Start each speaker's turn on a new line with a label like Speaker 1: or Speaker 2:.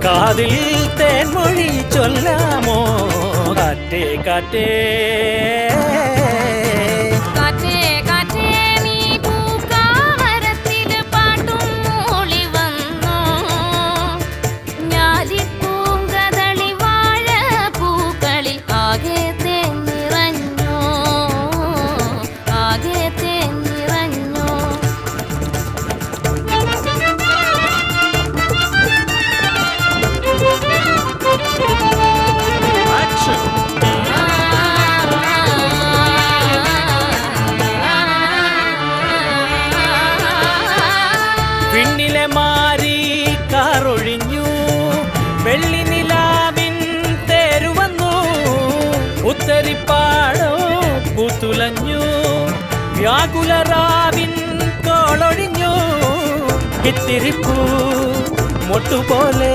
Speaker 1: കാതിൽ തേൻമൊഴി ചൊല്ലാമോ കാറ്റേ കാറ്റേ വിണ്ണിലെ മാരി കാറൊഴിഞ്ഞു വെള്ളി നിലാവിൻ തേരുവന്നു ഉത്തരിപ്പാടോ പൂത്തുലഞ്ഞു വ്യാകുലരാവിൻ തോളൊഴിഞ്ഞു ഇത്തിരിപ്പൂ മൊട്ടുപോലെ